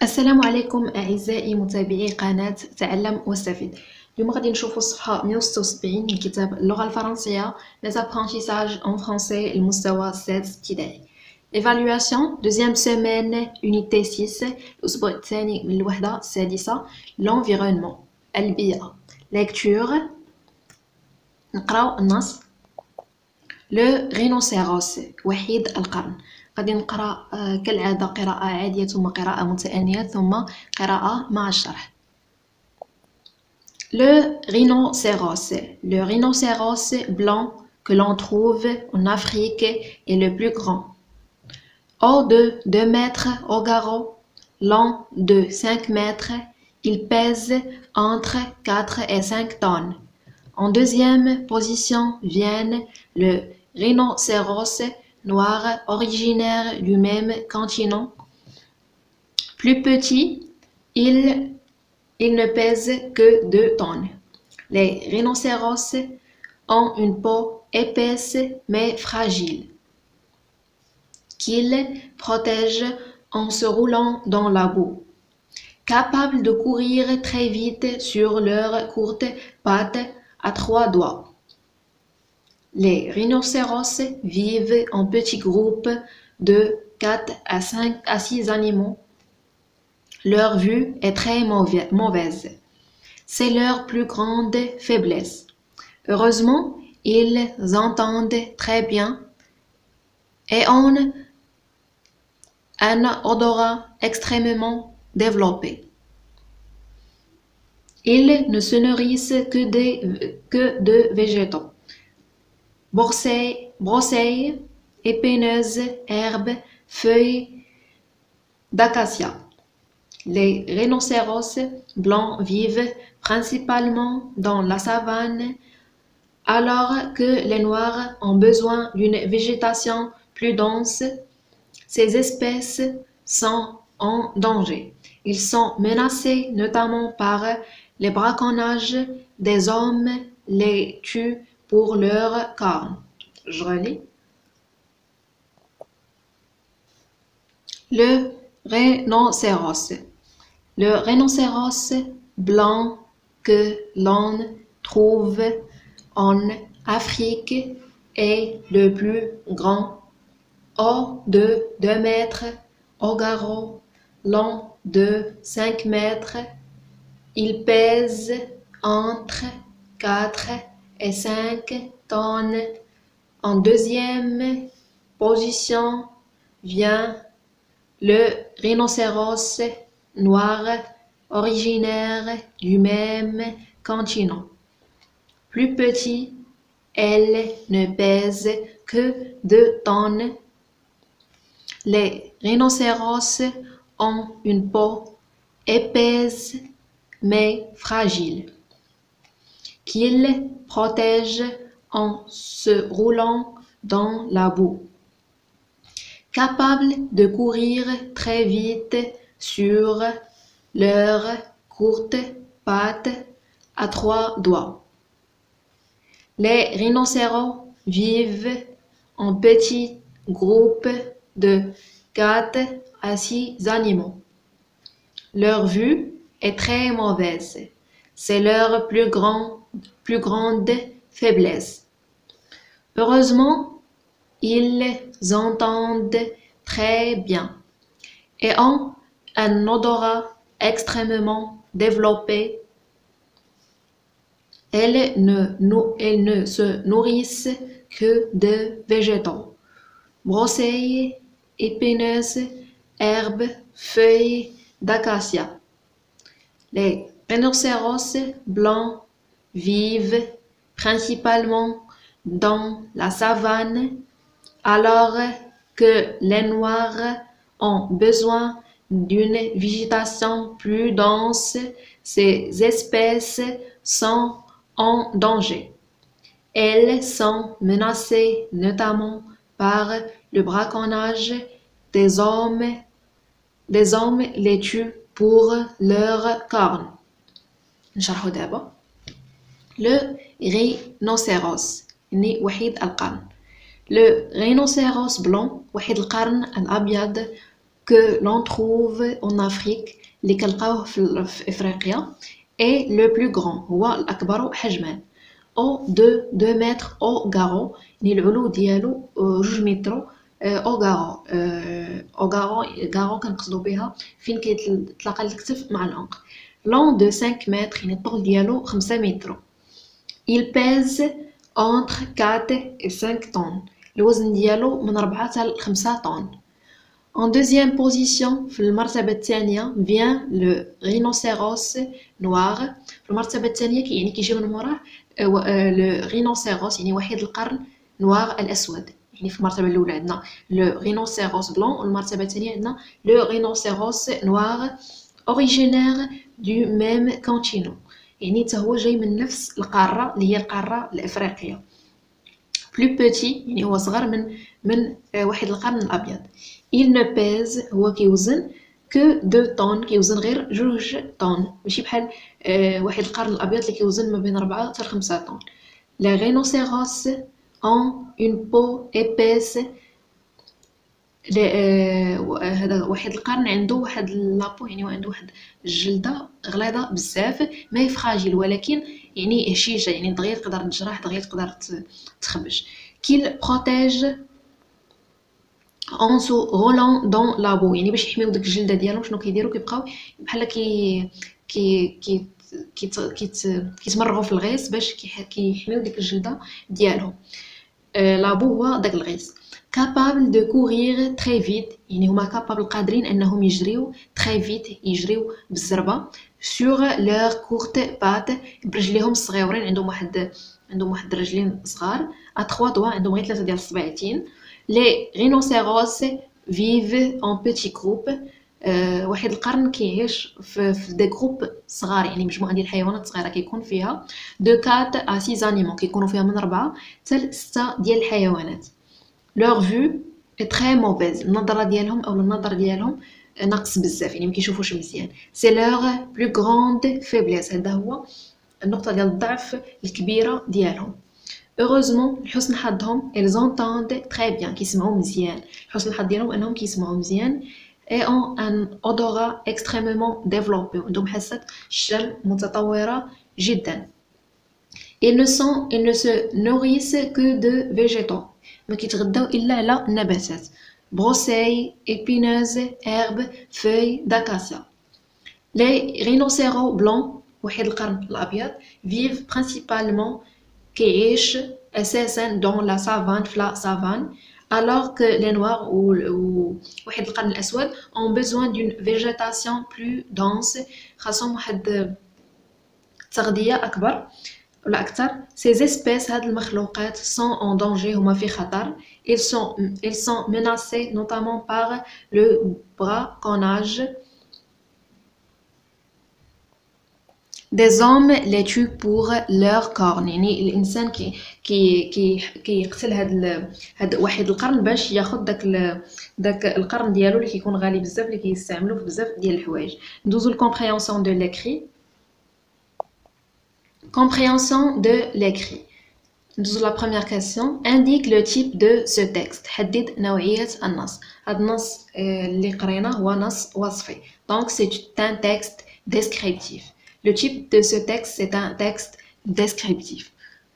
السلام عليكم أعزائي متابعي قناة تعلم واستفيد. اليوم غادي نشوفوا الصفحة 176 من كتاب اللغة الفرنسية Les apprentissages en français المستوى السادس ابتدائي. Évaluation deuxième semaine unité 6 الأسبوع الثاني من الوحدة السادسة. L'environnement البيئة. Lecture نقراو النص. Le rhinocéros وحيد القرن. غادي نقرأ كالعادة قراءة عادية ثم قراءة متأنية ثم قراءة مع الشرح. Le rhinocéros blanc que l'on trouve en Afrique est le plus grand. Haut de 2 mètres au garrot, long de 5 mètres, il pèse entre 4 et 5 tonnes. En deuxième position vient le rhinocéros noir originaire du même continent. Plus petit, il ne pèse que 2 tonnes. Les rhinocéros ont une peau épaisse mais fragile, qu'ils protègent en se roulant dans la boue. Capables de courir très vite sur leurs courtes pattes à 3 doigts. Les rhinocéros vivent en petits groupes de 4 à 6 animaux. Leur vue est très mauvaise. C'est leur plus grande faiblesse. Heureusement, ils entendent très bien et ont un odorat extrêmement développé. Ils ne se nourrissent que de végétaux. Broussailles, épineuses, herbes, feuilles d'acacia. Les rhinocéros blancs vivent principalement dans la savane, alors que les noirs ont besoin d'une végétation plus dense. Ces espèces sont en danger. Ils sont menacés notamment par les braconnages. Des hommes les tuent pour leur cornes. Je relis. Le rhinocéros. Le rhinocéros blanc que l'on trouve en Afrique est le plus grand. Haut de 2 mètres au garrot, long de 5 mètres, il pèse entre 4 et 5 tonnes. En deuxième position vient le rhinocéros noir originaire du même continent. Plus petit, elle ne pèse que 2 tonnes. Les rhinocéros ont une peau épaisse mais fragile, qu'ils protègent en se roulant dans la boue. Capables de courir très vite sur leurs courtes pattes à 3 doigts. Les rhinocéros vivent en petits groupes de 4 à 6 animaux. Leur vue est très mauvaise. C'est leur plus grande faiblesse. Heureusement, ils entendent très bien et ont un odorat extrêmement développé. Elles ne se nourrissent que de végétaux. Broussailles, épineuses, herbes, feuilles d'acacia. Les rhinocéros blancs vivent principalement dans la savane, alors que les noirs ont besoin d'une végétation plus dense. Ces espèces sont en danger. Elles sont menacées notamment par le braconnage. Des hommes les tuent pour leurs cornes. نشرحو دابا. Le rhinocéros يعني وحيد القرن. Le rhinocéros blanc وحيد القرن الأبيض que l'on trouve en Afrique اللي كنلقاوه في إفريقيا est le plus grand هو الأكبر حجما au de 2 mètres au garrot يعني العلو ديالو 2 متر au garrot garrot كنقصدو بها فين كيتلاقى الكتف مع العنق long de 5 mètres يعني الطول ديالو 5 متر il pèse entre 4 et 5 tonnes الوزن ديالو من 4 حتى 5 طن En deuxième position, في المرتبة الثانية vient le rhinocéros noir. في المرتبة الثانية يعني كيجي من موراه le rhinocéros يعني وحيد القرن noir الأسود. يعني في المرتبة الأولى عندنا le rhinocéros blanc والمرتبة الثانية عندنا le rhinocéros noir originaire du même continent. يعني حتى هو جاي من نفس القارة اللي هي القارة الأفريقية. plus petit يعني هو صغر من واحد القرن الأبيض. Il ne pèse هو كيوزن que 2 tonnes كيوزن غير 2 طن ماشي بحال واحد القرن الأبيض اللي كيوزن ما بين 4 حتى 5 طن. Les rhinocéros ont une peau épaisse هذا واحد القرن عنده واحد لابو يعني عنده واحد الجلدة غليظة بزاف ماهي فراجيل ولكن يعني هشيشة يعني دغيا تقدر تجرح دغيا تقدر تخبش qu'il protège en se roulant dans la boue يعني باش يحميو ديك الجلده ديالهم شنو كيديروا كيبقاو بحال كيتمرغوا في الغيس باش كيحميو ديك الجلده ديالهم لا بو هو داك الغيس capable de courir très vite يعني هما capable قادرين انهم يجريو très vite يجريو بالزربه sur leur courte patte برجليهم الصغيورين عندهم واحد الرجلين صغار à 3 doigts عندهم غير 3 ديال الصباعتين Les rhinocéros vivent en petits groupes. واحد القرن كيعيش في دي جروب صغار يعني مجموعه ديال الحيوانات صغيره كيكون فيها de 4 à 6 animaux كيكونوا فيها من 4 حتى ل 6 ديال الحيوانات. Leur vue est très mauvaise. النظره ديالهم او النظر ديالهم ناقص بزاف يعني ما كيشوفوش مزيان. C'est leur plus grande faiblesse. هذا هو النقطه ديال الضعف الكبيره ديالهم. Heureusement لحسن حظهم ils entendent très bien كيسمعوا مزيان حسن الحظ ديالهم انهم كيسمعوا مزيان et ont un odorat extrêmement développé عندهم حاسة الشم متطورة جدا ils ne se nourrissent que de végétaux ما كيتغداو الا على النباتات broussailles épineuses herbes feuilles d'acacia les rhinocéros blancs واحد القرن الابيض vivent principalement كيعيش أساساً dans la savane في la savane alors que les noirs ou واحد القرن الأسود ont besoin d'une végétation plus dense خاصهم واحد تغذية أكبر ولا أكثر ces espèces هاد المخلوقات sont en danger هما في خطر ils sont menacés notamment par le braconnage des hommes les tuent pour leur corne يعني الانسان كيقتل هاد واحد القرن باش ياخذ داك القرن ديالو اللي كيكون غالي بزاف اللي كيستعملوه في بزاف ديال الحوايج ندوزو الكومبريهنسيون دو l'écrit compréhension de l'écrit ندوزو لا première question indique le type de ce texte حدد نوعية النص هاد النص اللي قريناه هو نص وصفي donc c'est un texte descriptif. Le type de ce texte, c'est un texte descriptif.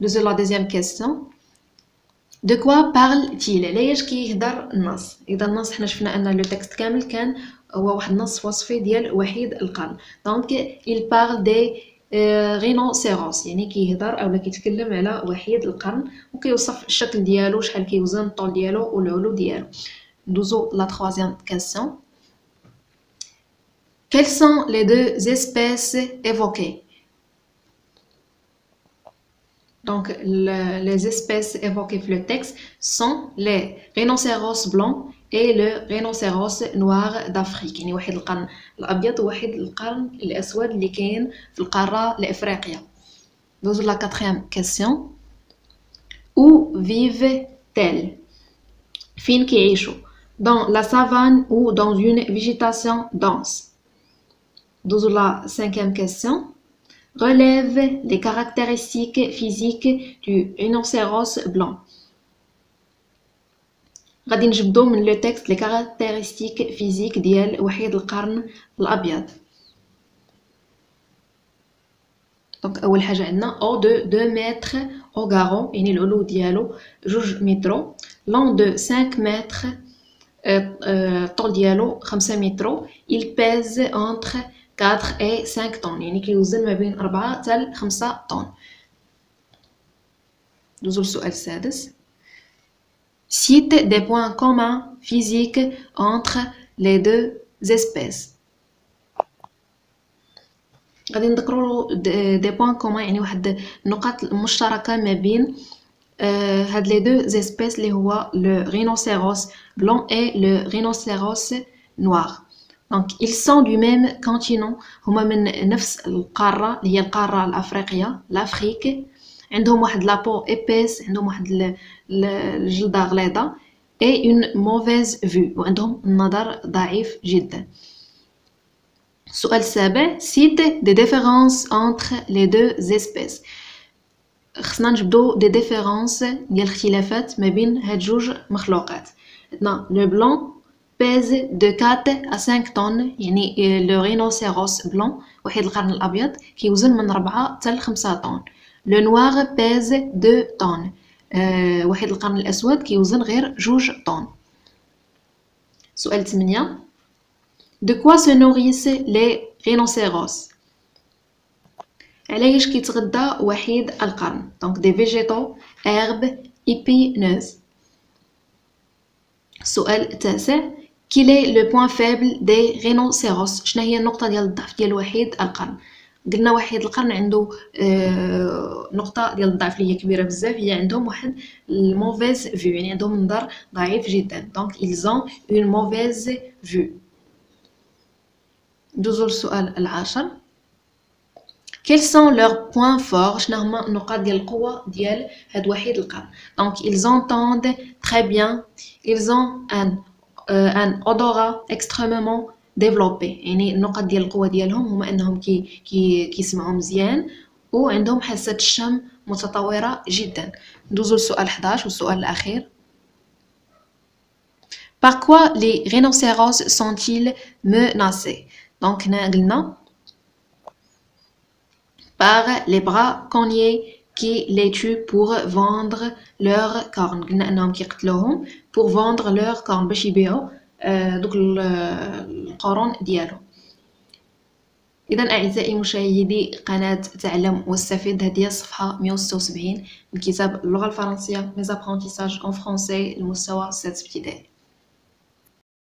La deuxième question. De quoi parle-t-il? ليش كيهضر النص؟ إذا النص حنا شفنا أن لو تكست كامل كان هو واحد النص وصفي ديال وحيد القرن. Donc il parle des rhinocéros يعني كيهضر أو كيتكلم على وحيد القرن وكيوصف الشكل ديالو شحال كيوزن الطول ديالو والعلو ديالو. ندوزو la troisième question. Quelles sont les deux espèces évoquées? Donc, les espèces évoquées dans le texte sont les rhinocéros blancs et le rhinocéros noir d'Afrique. يعني واحد القرن الأبيض وواحد القرن الأسود اللي كاين في القارة الأفريقية. دوزو la quatrième question. Où vivent-elles? فين كيعيشوا؟ Dans la savane ou dans une végétation dense? Dans la cinquième question, relève les caractéristiques physiques du rhinocéros blanc. غادي نجبدو من لو تكست لي كاركتيرستيك فيزيك ديال وحيد القرن الابيض. دونك اول حاجه عندنا او دو 2 متر او غارون يعني العلو ديالو 2 متر، لون دو 5 متر، الطول ديالو 5 متر، il pèse entre 4 et 5 طن يعني كيوزن ما بين 4 حتى 5 طن. ندوزو للسؤال السادس. Cite des points communs physiques entre les deux espèces. غادي نذكروا دي بوين كومون يعني واحد النقاط المشتركه ما بين هاد لي دو زيسبيس اللي هو لو رينوسيروس بلون اي لو رينوسيروس نوار. دونك ils sont du même continent، هما من نفس القاره اللي هي القاره الافريقيه لافريك. عندهم واحد لابو ايبيس، عندهم واحد الجلده غليظه اي اون موفيز فيو، وعندهم النظر ضعيف جدا. السؤال السابع. cite des différences entre les deux espèces. خصنا نجبدو des différences ديال الاختلافات ما بين هاد جوج مخلوقات. عندنا لو بلون pèse de 4 à 5 طن يعني لو رينوسيروس بلون وحيد القرن الابيض كيوزن من 4 حتى ل 5 طن. لو نوار pèse 2 طن، وحيد القرن الاسود كيوزن غير 2 طن. سؤال 8. De quoi se nourrissent les rhinocéros? علاش كيتغدى وحيد القرن؟ Donc des végétaux, herbes, épineuses. السؤال التاسع. Quel est le point faible des rhinocéros? شنو هي النقطة ديال الضعف ديال وحيد القرن؟ قلنا وحيد القرن عنده نقطة ديال الضعف اللي هي كبيرة بزاف، هي عندهم واحد الموفيز فيو يعني عندهم منظر ضعيف جدا. Donc ils ont une mauvaise vue. ندوزو للسؤال العاشر. Quels sont leurs points forts؟ شنو هما النقاط ديال القوة ديال هاد وحيد القرن؟ Donc ils entendent très bien، ils ont un odorat extrêmement développé يعني النقاط ديال القوة ديالهم هما انهم كيسمعوا مزيان وعندهم حاسة الشم متطورة جدا. ندوزو للسؤال 11 والسؤال الأخير. Par quoi les rhinocéros sont-ils menacés؟ Donc هنا قلنا par les braconniers qui les tuent pour vendre leurs cornes. قلنا انهم كيقتلوهم pour vendre leurs cornes باش يبيعوا دوك القرون ديالهم. اذا اعزائي مشاهدي قناه تعلم واستفيد، هذه الصفحه 176 من كتاب اللغه الفرنسيه mes apprentissages en français المستوى 7 ابتدائي.